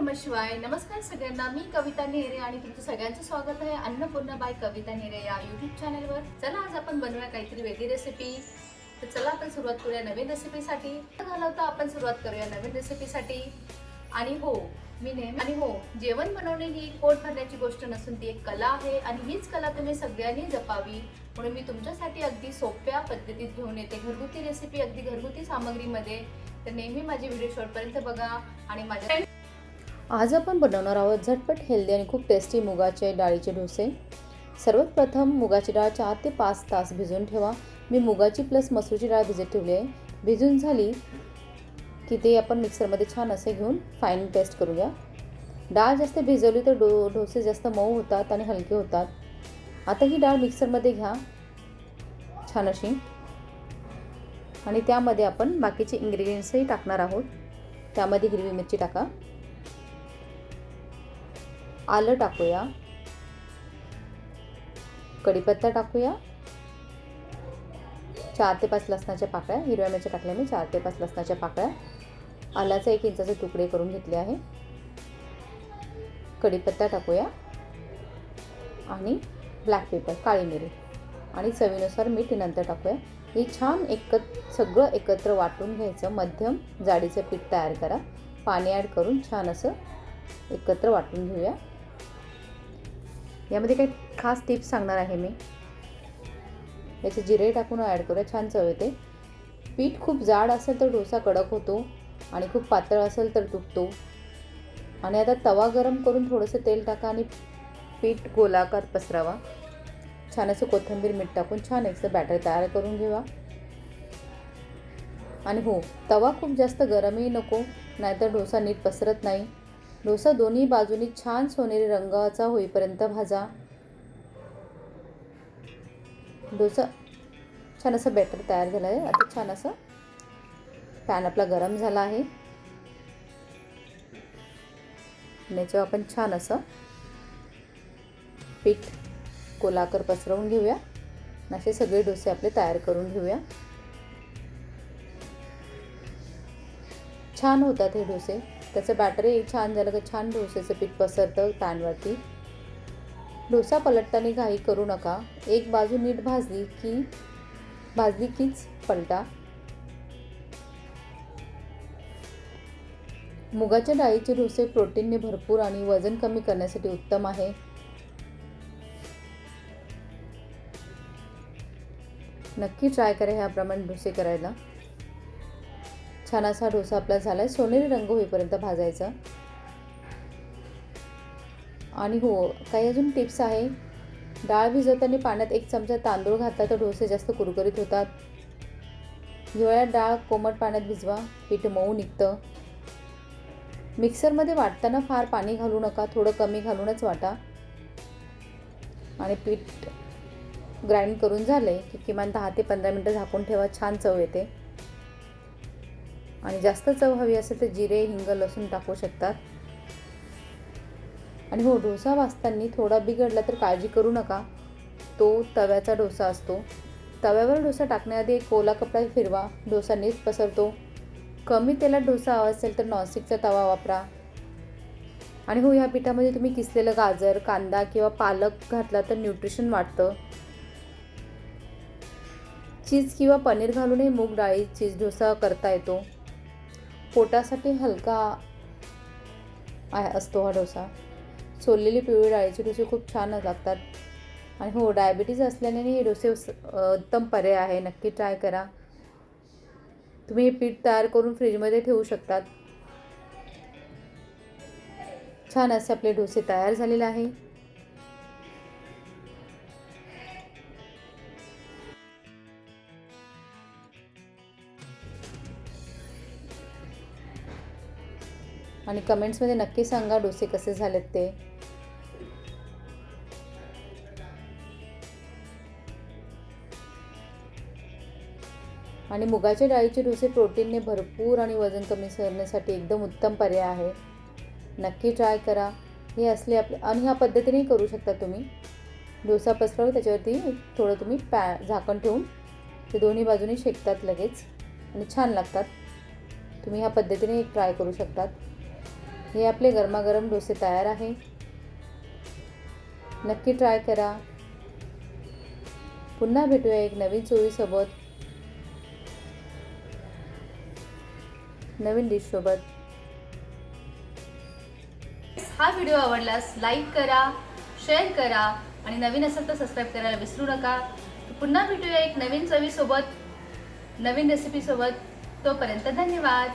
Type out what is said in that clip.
नमः शिवाय. नमस्कार सगळ्यांना. मी कविता नेहरे आणि तुमचं सगळ्यांचं स्वागत आहे अन्नपूर्णा बाय कविता नेहरे या यूट्यूब चॅनलवर. चला आज आपण बनवूया काहीतरी वेगळी रेसिपी. तर चला आपण सुरुवात करूया नवीन रेसिपीसाठी. घालवता आपण सुरुवात करूया नवीन रेसिपीसाठी. आणि हो जेवण बनवणे ही पोट भरण्याची गोष्ट नसून ती एक कला आहे आणि हीच कला तुम्ही सगळ्यांनी जपावी म्हणून मी तुमच्यासाठी अगदी सोप्या पद्धतीत घेऊन येते घरगुती रेसिपी, अगदी घरगुती सामग्रीमध्ये. तर नेहमी माझे व्हिडिओ शेवटपर्यंत बघा. आणि माझ्या आज आपण बनवणार आहोत झटपट हेल्दी आणि खूप टेस्टी मुगाचे डाळीचे डोसे. सर्वात प्रथम मुगाची डाळ 4 ते 5 तास भिजवून ठेवा. मी मुगाची प्लस मसूरची डाळ भिजत ठेवली आहे. भिजून झाली की ते आपण मिक्सरमध्ये छान असे घेऊन फाईन पेस्ट करूया. डाळ जास्त भिजवली तर डोसे जास्त मऊ होतात आणि हलके होतात. आता ही डाळ मिक्सरमध्ये घ्या छान अशी. आणि त्यामध्ये आपण बाकीचे इंग्रेडियंट्सही टाकणार आहोत. त्यामध्ये हिरवी मिरची टाका, आलं टाकूया, कढीपत्ता टाकूया, 4 ते 5 लसणाच्या पाकळ्या. हिरव्या मिरच्या टाकल्या मी 4 ते 5 लसणाच्या पाकळ्या. आल्याचे 1 इंचाचे तुकडे करून घेतले आहे. कढीपत्ता टाकूया आणि ब्लॅक पेपर काळी मिरी आणि चवीनुसार मीठ नंतर टाकूया. हे छान सगळं एकत्र वाटून घ्यायचं. मध्यम जाडीचं पीठ तयार करा. पाणी ॲड करून छान असं एकत्र वाटून घेऊया. यामध्ये काही खास टिप्स सांगणार आहे मी. याचे जिरे टाकून ॲड करूया, छान चव येते. पीठ खूप जाड असेल तर डोसा कडक होतो आणि खूप पातळ असेल तर तुटतो. आणि आता तवा गरम करून थोडंसं तेल टाका आणि पीठ गोलाकार पसरावा. छान असं कोथिंबीर मीठ टाकून छान एक बॅटर तयार करून घेवा. आणि तवा खूप जास्त गरमही नको, नाहीतर डोसा नीट पसरत नाही. डोसा दोन्ही बाजूनी छान सोनेरी रंगाचा होईपर्यंत भाजा. डोसा छान असं बॅटर तयार झालं आहे. आता छान असं पॅन आपला गरम झाला आहे. याच्यावर आपण छान असं पीठ गोलाकार पसरवून घेऊया. असे सगळे डोसे आपले तयार करून घेऊया. छान होतात हे डोसे. त्याचं बॅटरही छान झालं तर छान डोसेचं पीठ पसरतं पॅनवरती. डोसा पलटताना घाई करू नका. एक बाजू नीट भाजली कीच पलटा. मुगाच्या डाळीचे डोसे प्रोटीनने भरपूर आणि वजन कमी करण्यासाठी उत्तम आहे. नक्की ट्राय करा ह्याप्रमाणे डोसे करायला. छान असा डोसा आपला झाला आहे. सोनेरी रंग होईपर्यंत भाजायचा. आणि काही अजून टिप्स आहे. डाळ भिजवताना पाण्यात 1 चमचा तांदूळ घातला तर डोसे जास्त कुरकुरीत होतात. हिवाळ्यात डाळ कोमट पाण्यात भिजवा, पीठ मऊ निघतं. मिक्सरमध्ये वाटताना फार पाणी घालू नका, थोडं कमी घालूनच वाटा. आणि पीठ ग्राइंड करून झाले की किमान 10 ते 15 मिनटं झाकून ठेवा. छान चव येते. आणि जास्त चव हवी असेल तर जिरे, हिंग, लसूण टाकू शकतात. आणि डोसा भाजताना थोडा बिघडला तर काळजी करू नका. तो तव्याचा डोसा असतो. तव्यावर डोसा टाकण्याआधी एक ओला कपडा फिरवा. डोसा नीट पसरतो. कमी तेलात डोसा हवा असेल तर नॉनस्टिकचा तवा वापरा. आणि ह्या पिठामध्ये तुम्ही किसलेलं गाजर, कांदा किंवा पालक घातला तर न्यूट्रिशन वाढतं. चीज किंवा पनीर घालूनही मूग डाळी चीज डोसा करता येतो. पोटासाठी हलका असतो हा डोसा. सोललेली पिवळी डाळीचे डोसे खूप छान लागतात. आणि डायबिटीज असल्याने हे डोसे उत्तम पर्याय आहे. नक्की ट्राय करा. तुम्ही हे पीठ तयार करून फ्रीजमध्ये ठेवू शकतात. छान असे आपले डोसे तयार झालेले आहे. आणि कमेंट्समध्ये नक्की सांगा डोसे कसे झालेत ते. आणि मुगाच्या डाळीचे डोसे प्रोटीनने भरपूर आणि वजन कमी करण्यासाठी एकदम उत्तम पर्याय आहे. नक्की ट्राय करा. हे असले आपले आणि ह्या पद्धतीने करू शकता तुम्ही. डोसा पसरवून त्याच्यावरती थोडं तुम्ही झाकण ठेवून ते दोन्ही बाजूनी शेकतात लगेच आणि छान लागतात. तुम्ही ह्या पद्धतीने ट्राय करू शकतात. हे आपले गरमागरम डोसे तयार आहे. नक्की ट्राय करा. पुन्हा भेटूया एक नवीन चोळीसोबत, नवीन डिशसोबत. हा व्हिडिओ आवडल्यास लाईक करा, शेअर करा आणि नवीन असेल तर सबस्क्राईब करायला विसरू नका. पुन्हा भेटूया एक नवीन चवीसोबत, नवीन रेसिपीसोबत. तोपर्यंत धन्यवाद.